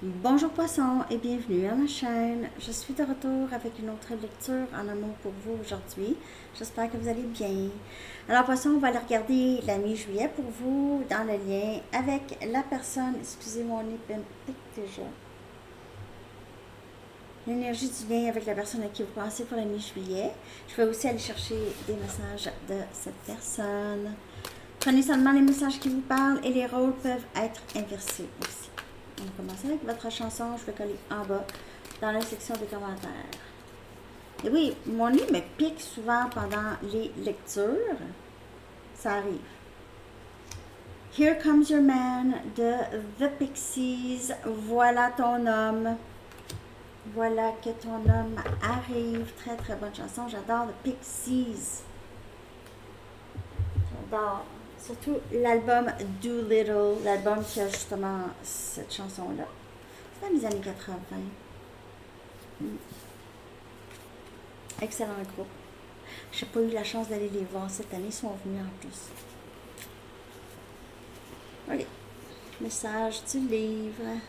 Bonjour Poisson et bienvenue à ma chaîne. Je suis de retour avec une autre lecture en amour pour vous aujourd'hui. J'espère que vous allez bien. Alors Poisson, on va aller regarder la mi-juillet pour vous dans le lien avec la personne, excusez mon pique déjà. L'énergie du lien avec la personne à qui vous pensez pour la mi-juillet. Je vais aussi aller chercher des messages de cette personne. Prenez seulement les messages qui vous parlent et les rôles peuvent être inversés aussi. On va commencer avec votre chanson. Je vais coller en bas dans la section des commentaires. Et oui, mon lit me pique souvent pendant les lectures. Ça arrive. Here Comes Your Man de The Pixies. Voilà ton homme. Voilà que ton homme arrive. Très très bonne chanson. J'adore The Pixies. J'adore. Surtout l'album Doolittle, l'album qui a justement cette chanson-là. C'est dans les années 80. Excellent groupe. Je n'ai pas eu la chance d'aller les voir cette année, ils sont venus en plus. Ok. Message du livre.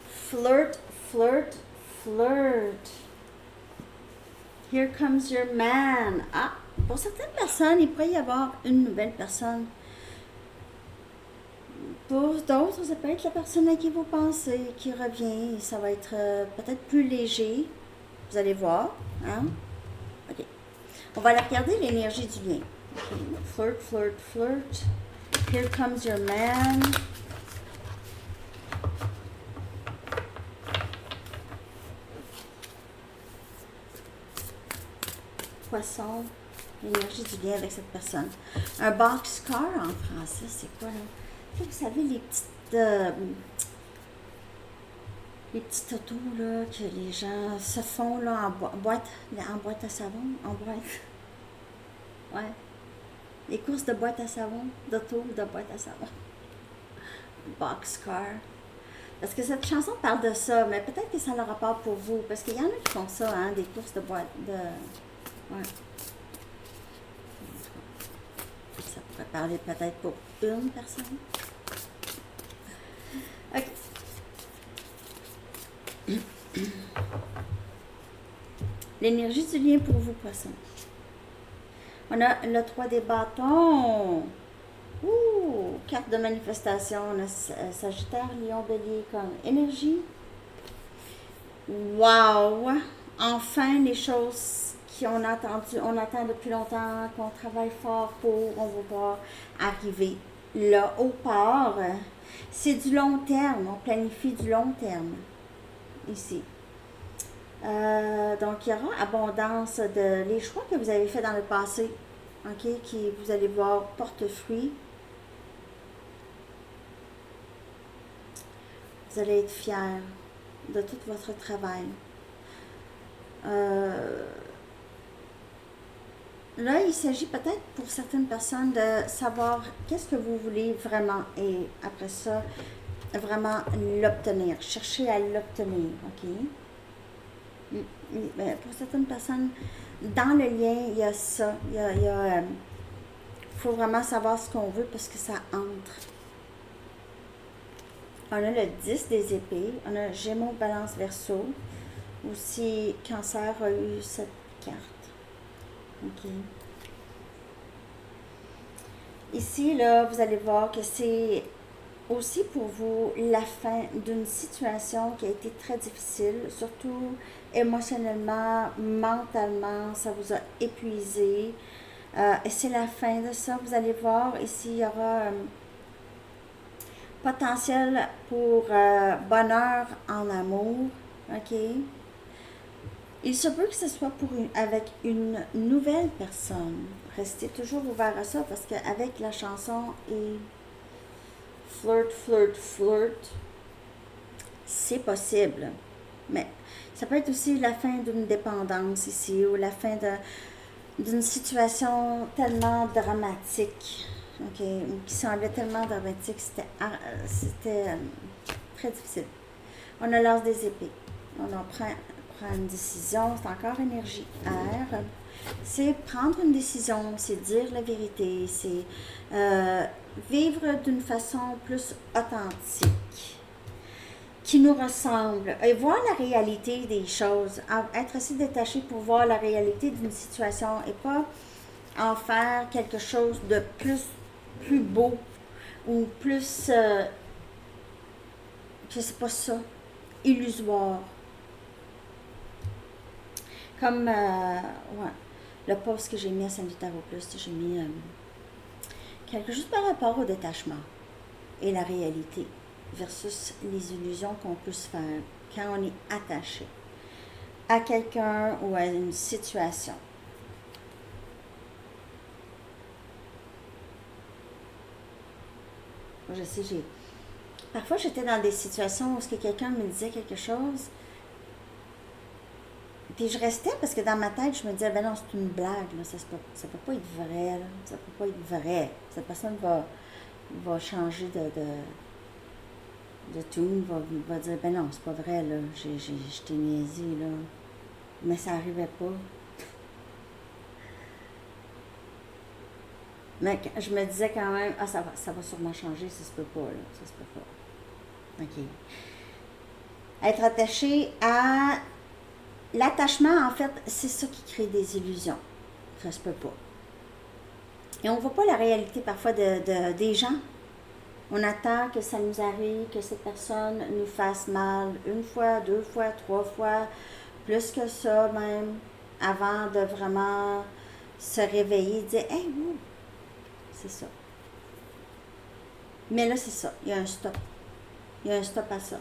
Flirt, flirt, flirt. Here comes your man. Ah, pour certaines personnes, il pourrait y avoir une nouvelle personne. Pour d'autres, ça peut être la personne à qui vous pensez qui revient. Ça va être peut-être plus léger. Vous allez voir. Hein? OK. On va aller regarder l'énergie du lien. Okay. Flirt, flirt, flirt. Here comes your man. Poisson, l'énergie du lien avec cette personne. Un boxcar en français, c'est quoi là? Vous savez, les petites autos là, que les gens se font là, en boîte à savon, en boîte. Ouais. Les courses de boîte à savon, d'auto, de boîte à savon. Boxcar. Parce que cette chanson parle de ça, mais peut-être que ça a le rapport pour vous. Parce qu'il y en a qui font ça, hein, des courses de boîte de. Ouais. Ça pourrait parler peut-être pour une personne. Ok. L'énergie du lien pour vous, poisson. On a le 3 des bâtons. Ouh, carte de manifestation. On a Sagittaire, Lion, Bélier comme énergie. Wow! Enfin, les choses qu'on attend depuis longtemps, qu'on travaille fort pour, on va voir arriver. Là, au port, c'est du long terme, on planifie du long terme, ici. Donc, il y aura abondance de les choix que vous avez faits dans le passé, ok, qui vous allez voir porte fruit. Vous allez être fiers de tout votre travail. Là, il s'agit peut-être pour certaines personnes de savoir qu'est-ce que vous voulez vraiment et après ça, vraiment l'obtenir. Chercher à l'obtenir, ok? Pour certaines personnes, dans le lien, il y a ça. Il faut vraiment savoir ce qu'on veut parce que ça entre. On a le 10 des épées, on a Gémeaux, Balance, Verseau. Aussi, Cancer a eu cette carte. OK. Ici, là, vous allez voir que c'est aussi pour vous la fin d'une situation qui a été très difficile, surtout émotionnellement, mentalement, ça vous a épuisé. Et c'est la fin de ça. Vous allez voir, ici, il y aura potentiel pour bonheur en amour. OK? Il se peut que ce soit avec une nouvelle personne. Restez toujours ouvert à ça parce qu'avec la chanson et flirt, flirt, flirt, c'est possible. Mais ça peut être aussi la fin d'une dépendance ici ou la fin d'une situation tellement dramatique, ok, qui semblait tellement dramatique, c'était très difficile. On a l'as des épées. On en prend une décision, c'est encore énergie air. C'est prendre une décision, c'est dire la vérité, c'est vivre d'une façon plus authentique, qui nous ressemble, et voir la réalité des choses, être assez détaché pour voir la réalité d'une situation et pas en faire quelque chose de plus beau ou plus, je sais pas ça, illusoire. Comme, ouais, le post que j'ai mis à Saint-Vital au plus, j'ai mis quelque chose par rapport au détachement et la réalité versus les illusions qu'on peut se faire quand on est attaché à quelqu'un ou à une situation. Je sais, parfois j'étais dans des situations où quelqu'un me disait quelque chose, puis je restais parce que dans ma tête, je me disais, ben non, c'est une blague, là, ça peut pas être vrai, là, ça peut pas être vrai. Cette personne va changer de tout, va dire, ben non, c'est pas vrai, là, je t'ai niaisé, là. Mais ça arrivait pas. Mais je me disais quand même, ah, ça va sûrement changer, ça se peut pas, là, ça se peut pas. OK. Être attaché à... L'attachement, en fait, c'est ça qui crée des illusions. Ça se peut pas. Et on ne voit pas la réalité parfois des gens. On attend que ça nous arrive, que cette personne nous fasse mal une fois, deux fois, trois fois, plus que ça même, avant de vraiment se réveiller et dire « Hey, oui, c'est ça. » Mais là, c'est ça. Il y a un stop. Il y a un stop à ça.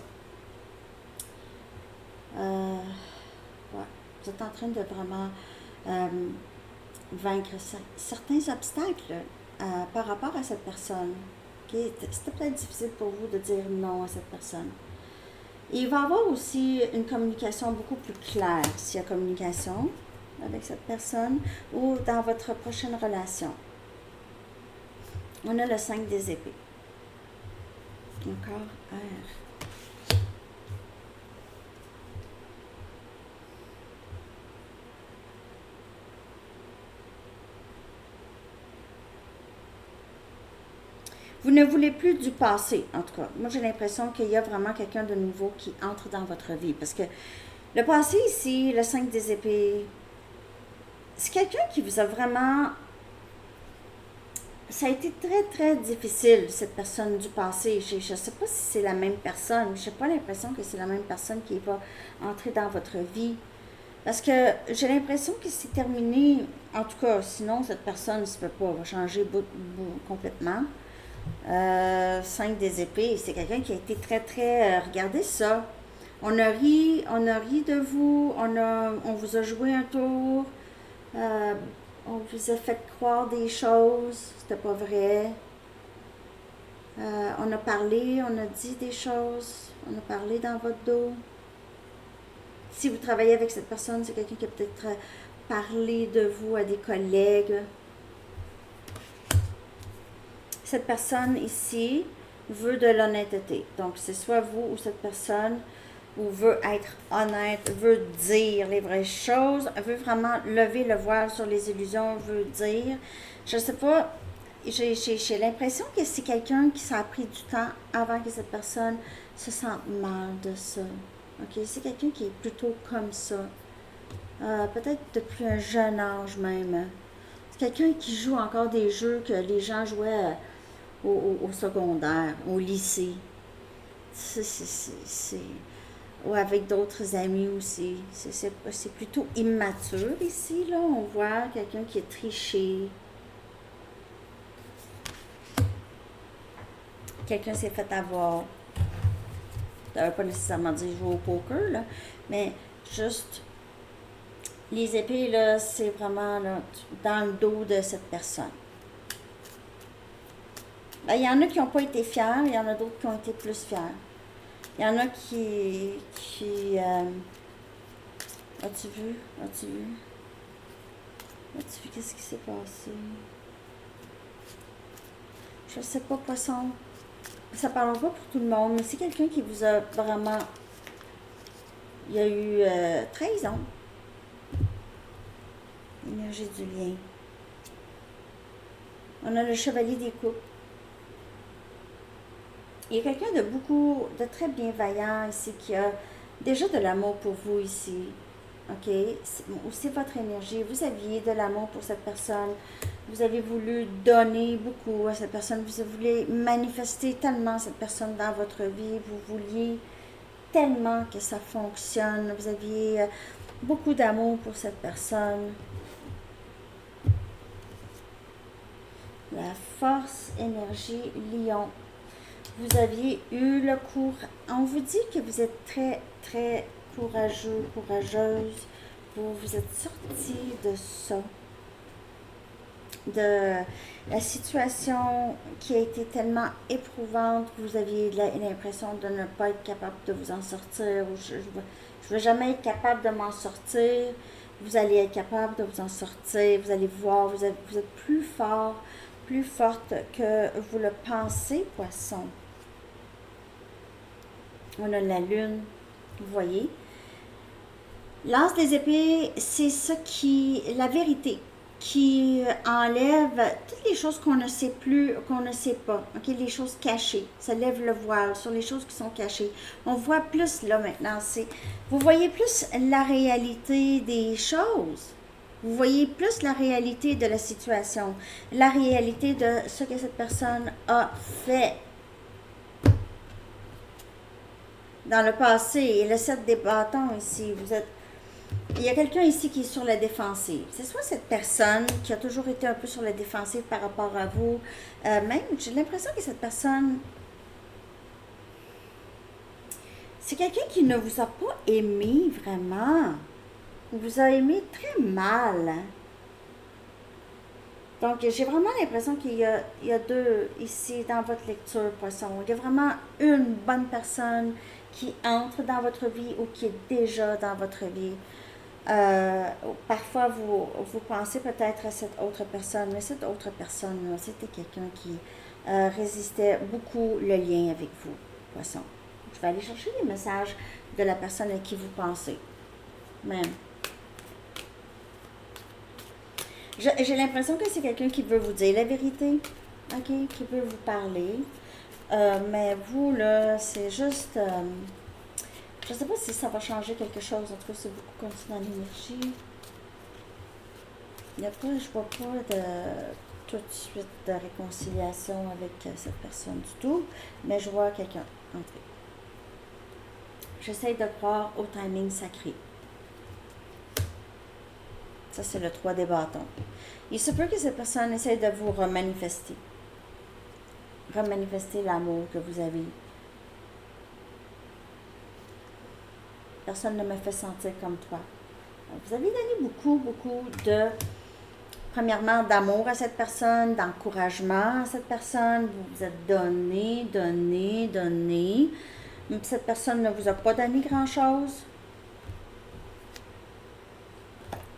Ouais. Vous êtes en train de vraiment vaincre certains obstacles par rapport à cette personne. Okay? C'était peut-être difficile pour vous de dire non à cette personne. Et il va y avoir aussi une communication beaucoup plus claire s'il y a communication avec cette personne ou dans votre prochaine relation. On a le 5 des épées. Encore air. Vous ne voulez plus du passé, en tout cas. Moi, j'ai l'impression qu'il y a vraiment quelqu'un de nouveau qui entre dans votre vie. Parce que le passé ici, le 5 des épées, c'est quelqu'un qui vous a vraiment... Ça a été très, très difficile, cette personne du passé. Je ne sais pas si c'est la même personne. Je n'ai pas l'impression que c'est la même personne qui va entrer dans votre vie. Parce que j'ai l'impression que c'est terminé. En tout cas, sinon, cette personne ne se peut pas. Va changer complètement. 5 des épées, c'est quelqu'un qui a été très, très... regardez ça. On a ri de vous. On vous a joué un tour. On vous a fait croire des choses, c'était pas vrai. On a parlé, on a dit des choses, on a parlé dans votre dos. Si vous travaillez avec cette personne, c'est quelqu'un qui a peut-être parlé de vous à des collègues. Cette personne ici veut de l'honnêteté. Donc, c'est soit vous ou cette personne ou veut être honnête, veut dire les vraies choses, veut vraiment lever le voile sur les illusions, veut dire, je sais pas, j'ai l'impression que c'est quelqu'un qui ça a pris du temps avant que cette personne se sente mal de ça. Ok, c'est quelqu'un qui est plutôt comme ça. Peut-être depuis un jeune âge même. C'est quelqu'un qui joue encore des jeux que les gens jouaient au secondaire, au lycée. C'est ou avec d'autres amis aussi. C'est plutôt immature ici, là. On voit quelqu'un qui est triché. Quelqu'un s'est fait avoir. Ça ne veut pas nécessairement dire jouer au poker, là. Mais juste, les épées, là, c'est vraiment là, dans le dos de cette personne. Ben, il y en a qui n'ont pas été fiers, il y en a d'autres qui ont été plus fiers. Il y en a qui as-tu vu qu'est-ce qui s'est passé? Je sais pas, poisson. Ça parle pas pour tout le monde, mais c'est quelqu'un qui vous a vraiment... Il y a eu 13 ans. Énergie du lien. On a le chevalier des coupes. Il y a quelqu'un de très bienveillant ici qui a déjà de l'amour pour vous ici. OK? C'est aussi votre énergie. Vous aviez de l'amour pour cette personne. Vous avez voulu donner beaucoup à cette personne. Vous voulez manifester tellement cette personne dans votre vie. Vous vouliez tellement que ça fonctionne. Vous aviez beaucoup d'amour pour cette personne. La force, énergie, lion. Vous aviez eu le cours. On vous dit que vous êtes très, très courageux, courageuse. Vous êtes sorti de ça. De la situation qui a été tellement éprouvante, vous aviez l'impression de ne pas être capable de vous en sortir. Je ne veux jamais être capable de m'en sortir. Vous allez être capable de vous en sortir. Vous allez voir, vous êtes plus fort, plus forte que vous le pensez, poisson. On a la lune, vous voyez. Lance des épées, c'est ça la vérité, qui enlève toutes les choses qu'on ne sait plus, qu'on ne sait pas, ok, les choses cachées. Ça lève le voile sur les choses qui sont cachées. On voit plus là maintenant, vous voyez plus la réalité des choses. Vous voyez plus la réalité de la situation, la réalité de ce que cette personne a fait dans le passé. Et le 7 des bâtons ici, il y a quelqu'un ici qui est sur la défensive. C'est soit cette personne qui a toujours été un peu sur la défensive par rapport à vous. Même, j'ai l'impression que cette personne, c'est quelqu'un qui ne vous a pas aimé vraiment. Il vous a aimé très mal. Donc, j'ai vraiment l'impression qu'il y a deux ici dans votre lecture, poisson. Il y a vraiment une bonne personne qui entre dans votre vie ou qui est déjà dans votre vie. Parfois, vous pensez peut-être à cette autre personne, mais cette autre personne, c'était quelqu'un qui résistait beaucoup le lien avec vous, poisson. Je vais aller chercher les messages de la personne à qui vous pensez. Même. J'ai l'impression que c'est quelqu'un qui veut vous dire la vérité, ok, qui veut vous parler. Mais vous, là, c'est juste... je ne sais pas si ça va changer quelque chose. En tout cas, c'est beaucoup continué dans l'énergie. Il n'y a pas, je vois pas tout de suite de réconciliation avec cette personne du tout. Mais je vois quelqu'un entrer. J'essaie de croire au timing sacré. Ça, c'est le 3 des bâtons. Il se peut que cette personne essaie de vous remanifester. Remanifester l'amour que vous avez. Personne ne me fait sentir comme toi. Vous avez donné beaucoup, beaucoup de, premièrement, d'amour à cette personne, d'encouragement à cette personne. Vous vous êtes donné. Mais cette personne ne vous a pas donné grand-chose.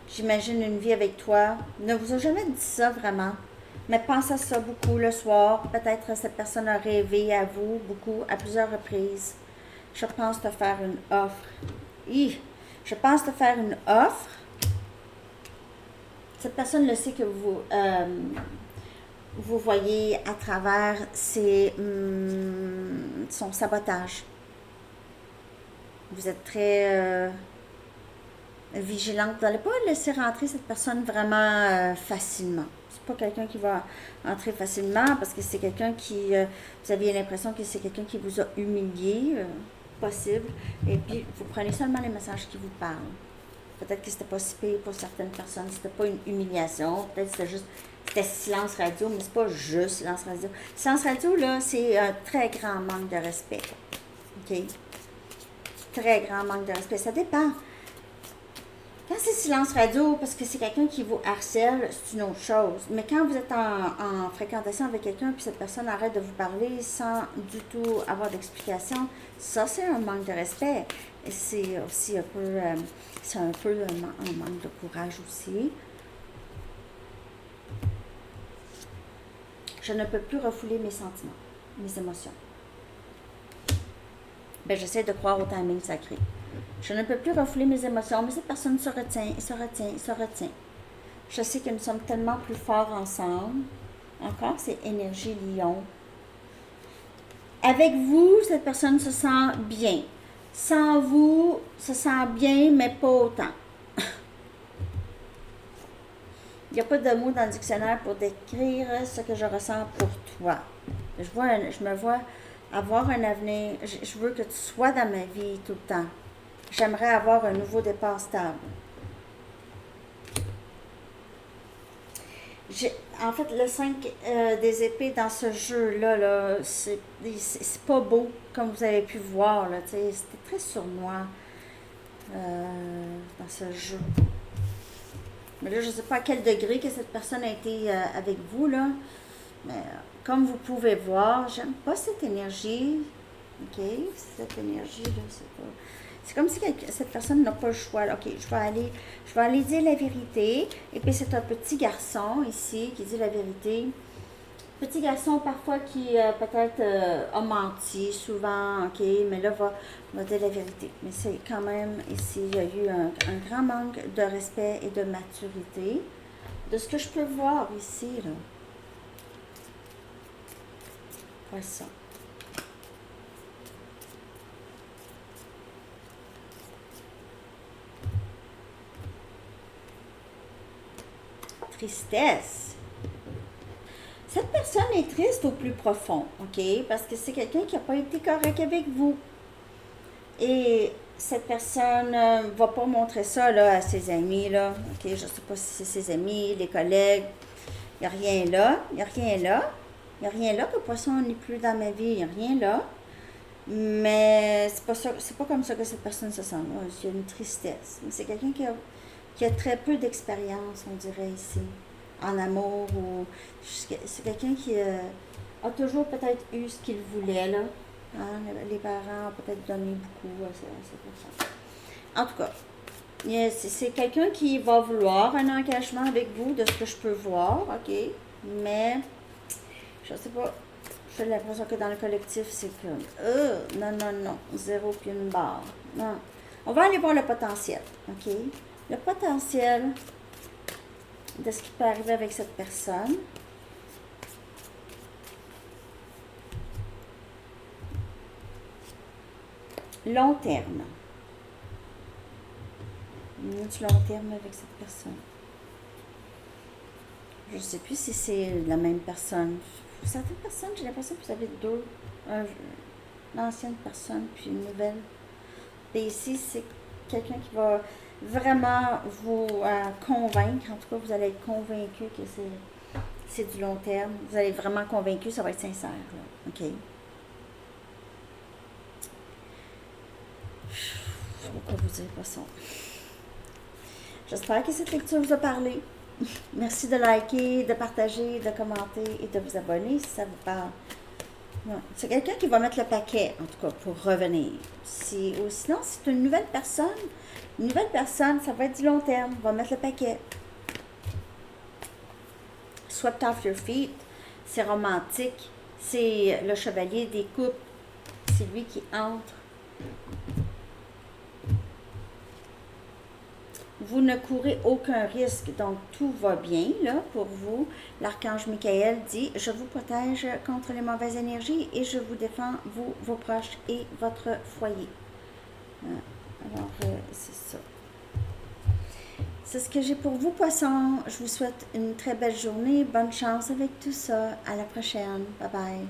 J'imagine une vie avec toi. Ne vous a jamais dit ça vraiment. Mais pense à ça beaucoup le soir. Peut-être cette personne a rêvé à vous beaucoup, à plusieurs reprises. Je pense te faire une offre. Je pense te faire une offre. Cette personne le sait que vous voyez à travers son sabotage. Vous êtes très vigilante. Vous n'allez pas laisser rentrer cette personne vraiment facilement. C'est pas quelqu'un qui va entrer facilement parce que c'est quelqu'un qui... vous aviez l'impression que c'est quelqu'un qui vous a humilié. Possible. Et puis, vous prenez seulement les messages qui vous parlent. Peut-être que c'était pas si pire pour certaines personnes. C'était pas une humiliation. Peut-être que c'était silence radio, mais c'est pas juste silence radio. Silence radio, là, c'est un très grand manque de respect. OK? Très grand manque de respect. Ça dépend. Quand c'est silence radio, parce que c'est quelqu'un qui vous harcèle, c'est une autre chose. Mais quand vous êtes en fréquentation avec quelqu'un puis cette personne arrête de vous parler sans du tout avoir d'explication, ça c'est un manque de respect. Et c'est aussi un peu, un manque de courage aussi. Je ne peux plus refouler mes sentiments, mes émotions. Ben, j'essaie de croire au timing sacré. Je ne peux plus refouler mes émotions, mais cette personne se retient. Je sais que nous sommes tellement plus forts ensemble. Encore, c'est énergie lion. Avec vous, cette personne se sent bien. Sans vous, se sent bien, mais pas autant. Il n'y a pas de mots dans le dictionnaire pour décrire ce que je ressens pour toi. Je me vois avoir un avenir. Je veux que tu sois dans ma vie tout le temps. J'aimerais avoir un nouveau départ stable. En fait, le 5 des épées dans ce jeu-là, là, c'est pas beau, comme vous avez pu voir. C'était très sournois dans ce jeu. Mais là, je ne sais pas à quel degré que cette personne a été avec vous, là. Mais comme vous pouvez voir, j'aime pas cette énergie. OK? Cette énergie-là, c'est pas... C'est comme si cette personne n'a pas le choix. OK, je vais aller dire la vérité. Et puis, c'est un petit garçon ici qui dit la vérité. Petit garçon, parfois, qui peut-être a menti souvent, OK, mais là, va dire la vérité. Mais c'est quand même, ici, il y a eu un grand manque de respect et de maturité. De ce que je peux voir ici, là. Voilà ça. Tristesse. Cette personne est triste au plus profond, OK? Parce que c'est quelqu'un qui n'a pas été correct avec vous. Et cette personne ne va pas montrer ça là, à ses amis, là. OK? Je ne sais pas si c'est ses amis, les collègues. Il n'y a rien là. Il n'y a rien là. Il n'y a rien là que poisson n'est plus dans ma vie. Il n'y a rien là. Mais c'est pas comme ça que cette personne se sent. Il y a une tristesse. Mais c'est quelqu'un qui a très peu d'expérience, on dirait ici, en amour. Ou c'est quelqu'un qui a toujours peut-être eu ce qu'il voulait, là. Hein, les parents ont peut-être donné beaucoup à cette personne. En tout cas, c'est quelqu'un qui va vouloir un engagement avec vous, de ce que je peux voir, OK? Mais, je sais pas, j'ai l'impression que dans le collectif, c'est comme, non, zéro puis une barre. Non. On va aller voir le potentiel, OK? Le potentiel de ce qui peut arriver avec cette personne. Long terme. Du long terme avec cette personne. Je ne sais plus si c'est la même personne. Pour certaines personnes, j'ai l'impression que vous avez deux. Une ancienne personne, puis une nouvelle. Et ici, c'est quelqu'un qui va vraiment vous convaincre. En tout cas, vous allez être convaincu que c'est du long terme. Vous allez être vraiment convaincu, ça va être sincère. Là. OK? Je ne sais pas quoi vous dire, poisson. J'espère que cette lecture vous a parlé. Merci de liker, de partager, de commenter et de vous abonner si ça vous parle. C'est quelqu'un qui va mettre le paquet, en tout cas, pour revenir. Ou sinon, c'est une nouvelle personne. Une nouvelle personne, ça va être du long terme. Va mettre le paquet. Swept off your feet. C'est romantique. C'est le chevalier des coupes. C'est lui qui entre. Vous ne courez aucun risque, donc tout va bien là pour vous. L'archange Michael dit « Je vous protège contre les mauvaises énergies et je vous défends, vous, vos proches et votre foyer. » Alors, c'est ça. C'est ce que j'ai pour vous, poissons. Je vous souhaite une très belle journée. Bonne chance avec tout ça. À la prochaine. Bye bye.